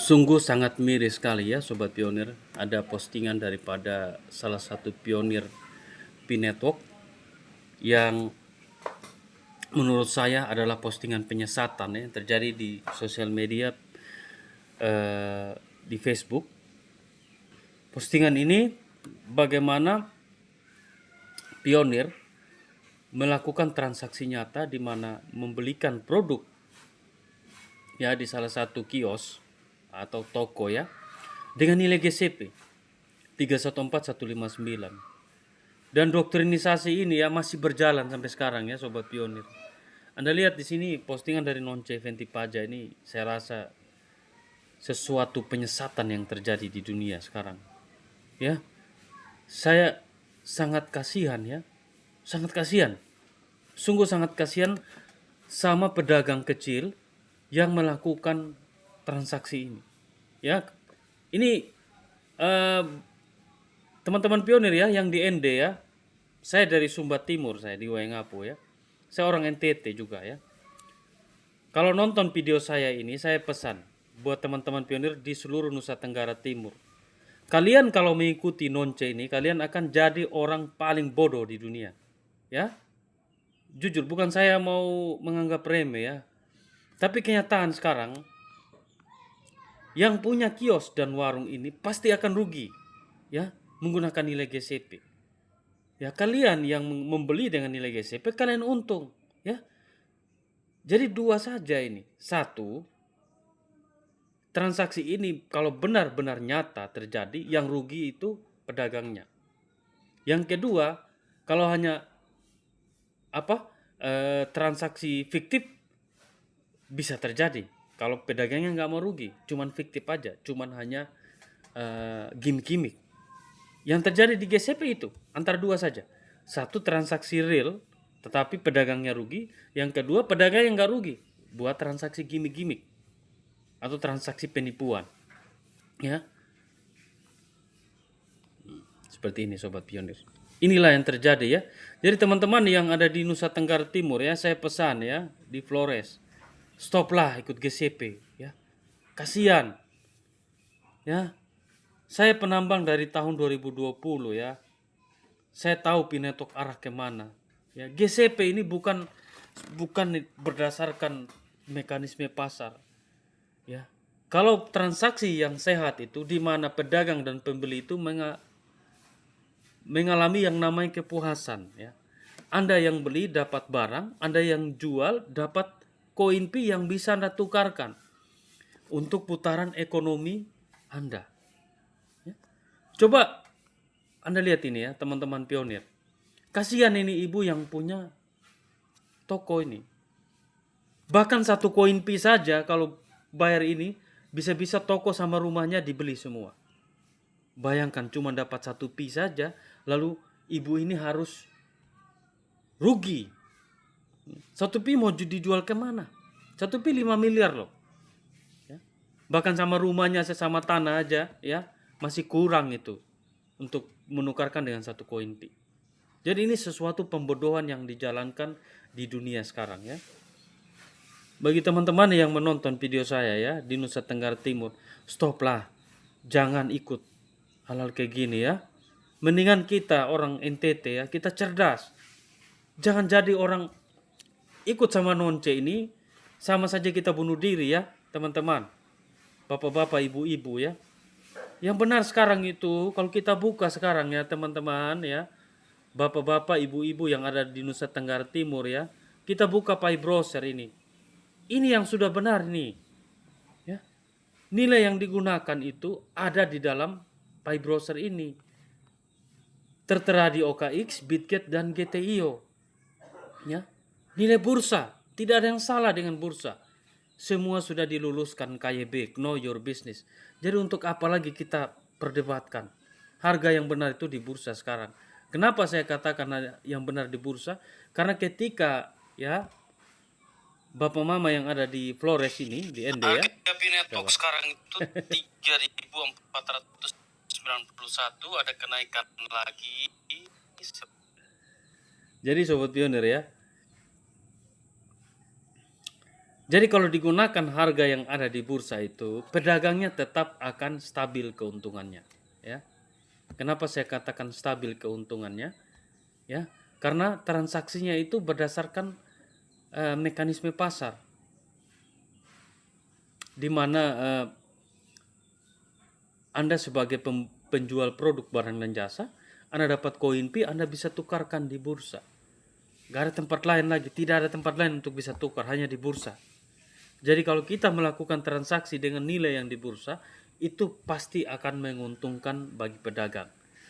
Sungguh sangat miris sekali ya Sobat Pionir. Ada postingan daripada salah satu pionir P-Network yang menurut saya adalah postingan penyesatan ya, yang terjadi di sosial media, di Facebook. Postingan ini bagaimana pionir melakukan transaksi nyata di mana membelikan produk ya di salah satu kios atau toko ya dengan nilai GCP 314159. Dan doktrinisasi ini ya masih berjalan sampai sekarang ya Sobat Pionir. Anda lihat di sini postingan dari Nonce Venti Paja ini, saya rasa sesuatu penyesatan yang terjadi di dunia sekarang. Ya, saya sangat kasihan ya, sangat kasihan. Sungguh sangat kasihan sama pedagang kecil yang melakukan transaksi ini. Ya, ini teman-teman pionir ya yang di ND ya. Saya dari Sumba Timur, saya di Waingapu ya. Saya orang NTT juga ya. Kalau nonton video saya ini, saya pesan buat teman-teman pionir di seluruh Nusa Tenggara Timur. Kalian kalau mengikuti Nonce ini, kalian akan jadi orang paling bodoh di dunia. Ya. Jujur, bukan saya mau menganggap remeh ya. Tapi kenyataan sekarang, yang punya kios dan warung ini pasti akan rugi. Ya, menggunakan nilai GCP. Ya, kalian yang membeli dengan nilai GCP, kalian untung. Ya, jadi dua saja ini. Satu, transaksi ini kalau benar-benar nyata terjadi, yang rugi itu pedagangnya. Yang kedua, kalau hanya transaksi fiktif bisa terjadi. Kalau pedagangnya nggak mau rugi, cuman fiktif aja, cuman hanya gimmick-gimmick. Yang terjadi di GCP itu antara dua saja. Satu, transaksi real, tetapi pedagangnya rugi. Yang kedua, pedagang yang nggak rugi, buat transaksi gimmick-gimmick atau transaksi penipuan. Ya, seperti ini Sobat Pionir. Inilah yang terjadi ya. Jadi teman-teman yang ada di Nusa Tenggara Timur ya, saya pesan ya di Flores, stoplah ikut GCP ya. Kasihan. Ya. Saya penambang dari tahun 2020 ya. Saya tahu P-Network arah kemana. Ya, GCP ini bukan berdasarkan mekanisme pasar. Ya, kalau transaksi yang sehat itu di mana pedagang dan pembeli itu mengalami yang namanya kepuasan. Ya, Anda yang beli dapat barang, Anda yang jual dapat koin Pi yang bisa Anda tukarkan untuk putaran ekonomi Anda. Ya. Coba Anda lihat ini ya teman-teman pionir. Kasihan ini ibu yang punya toko ini. Bahkan satu koin Pi saja kalau bayar ini bisa-bisa toko sama rumahnya dibeli semua. Bayangkan cuma dapat satu Pi saja, lalu ibu ini harus rugi. Satu Pi mau dijual kemana? Satu Pi 5 miliar loh. Ya. Bahkan sama rumahnya sesama tanah aja ya masih kurang itu untuk menukarkan dengan satu koin Pi. Jadi ini sesuatu pembodohan yang dijalankan di dunia sekarang ya. Bagi teman-teman yang menonton video saya ya di Nusa Tenggara Timur, stoplah. Jangan ikut hal-hal kayak gini ya. Mendingan kita orang NTT ya, kita cerdas. Jangan jadi orang ikut sama Nonce ini, sama saja kita bunuh diri ya, teman-teman. Bapak-bapak, ibu-ibu ya. Yang benar sekarang itu, kalau kita buka sekarang ya teman-teman ya, bapak-bapak, ibu-ibu yang ada di Nusa Tenggara Timur ya, kita buka Pi browser ini. Ini yang sudah benar nih. Ya. Nilai yang digunakan itu ada di dalam Pi browser ini. Tertera di OKX, Bitget dan GTIO. Ya. Nilai bursa, tidak ada yang salah dengan bursa. Semua sudah diluluskan KYB, Know Your Business. Jadi untuk apa lagi kita perdebatkan? Harga yang benar itu di bursa sekarang. Kenapa saya katakan yang benar di bursa? Karena ketika ya Bapak Mama yang ada di Flores ini di ND ya. Harga P-Network sekarang itu 3.491, ada kenaikan lagi. Jadi Sobat Pionir ya, Jadi kalau digunakan harga yang ada di bursa itu, pedagangnya tetap akan stabil keuntungannya, ya. Kenapa saya katakan stabil keuntungannya? Ya, karena transaksinya itu berdasarkan mekanisme pasar, di mana Anda sebagai penjual produk barang dan jasa, Anda dapat koin P, Anda bisa tukarkan di bursa. Gak ada tempat lain lagi, tidak ada tempat lain untuk bisa tukar, hanya di bursa. Jadi kalau kita melakukan transaksi dengan nilai yang di bursa, itu pasti akan menguntungkan bagi pedagang.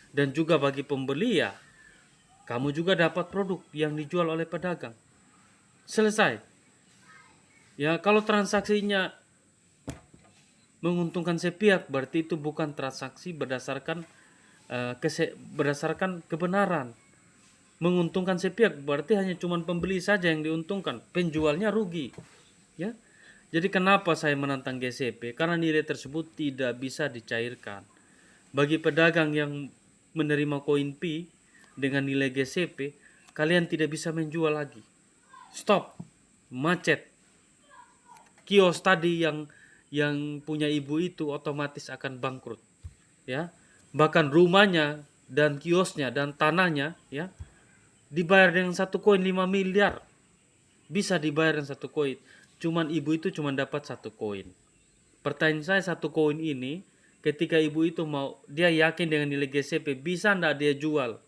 Dan juga bagi pembeli ya, kamu juga dapat produk yang dijual oleh pedagang. Selesai. Ya, kalau transaksinya menguntungkan sepihak, berarti itu bukan transaksi berdasarkan berdasarkan kebenaran. Menguntungkan sepihak berarti hanya cuma pembeli saja yang diuntungkan, penjualnya rugi. Ya. Jadi kenapa saya menantang GCP? Karena nilai tersebut tidak bisa dicairkan. Bagi pedagang yang menerima koin P dengan nilai GCP, kalian tidak bisa menjual lagi. Stop. Macet. Kios tadi yang punya ibu itu otomatis akan bangkrut. Ya. Bahkan rumahnya dan kiosnya dan tanahnya ya dibayar dengan 1 koin 5 miliar. Bisa dibayar dengan 1 koin. Cuman ibu itu cuma dapat 1 koin. Pertanyaan saya 1 koin ini, ketika ibu itu mau, dia yakin dengan nilai GCP, bisa ndak dia jual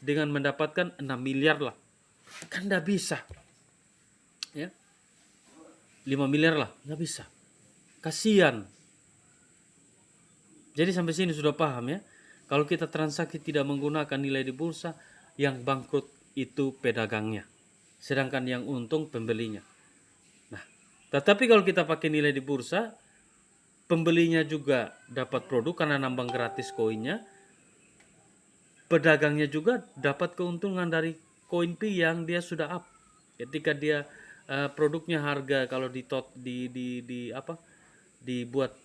dengan mendapatkan 6 miliar lah? Kan ndak bisa. Ya, 5 miliar lah, nggak bisa. Kasihan. Jadi sampai sini sudah paham ya. Kalau kita transaksi tidak menggunakan nilai di bursa, yang bangkrut itu pedagangnya. Sedangkan yang untung pembelinya. Nah, tetapi kalau kita pakai nilai di bursa, pembelinya juga dapat produk karena nambang gratis koinnya. Pedagangnya juga dapat keuntungan dari koin P yang dia sudah up. Ketika dia produknya harga kalau dibuat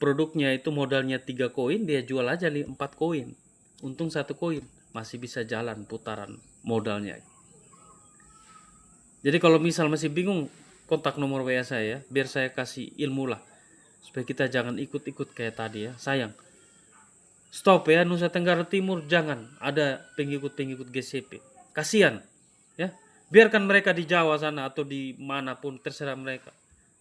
produknya itu modalnya 3 koin, dia jual aja 4 koin. Untung 1 koin, masih bisa jalan putaran modalnya. Jadi kalau misal masih bingung, kontak nomor WA saya biar saya kasih ilmu lah. Supaya kita jangan ikut-ikut kayak tadi ya. Sayang. Stop ya, Nusa Tenggara Timur jangan ada pengikut-pengikut GCP. Kasihan ya. Biarkan mereka di Jawa sana atau di manapun terserah mereka.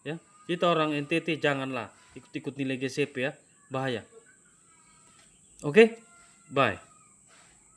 Ya. Kita orang NTT janganlah ikut-ikut nilai GCP ya. Bahaya. Oke? Bye.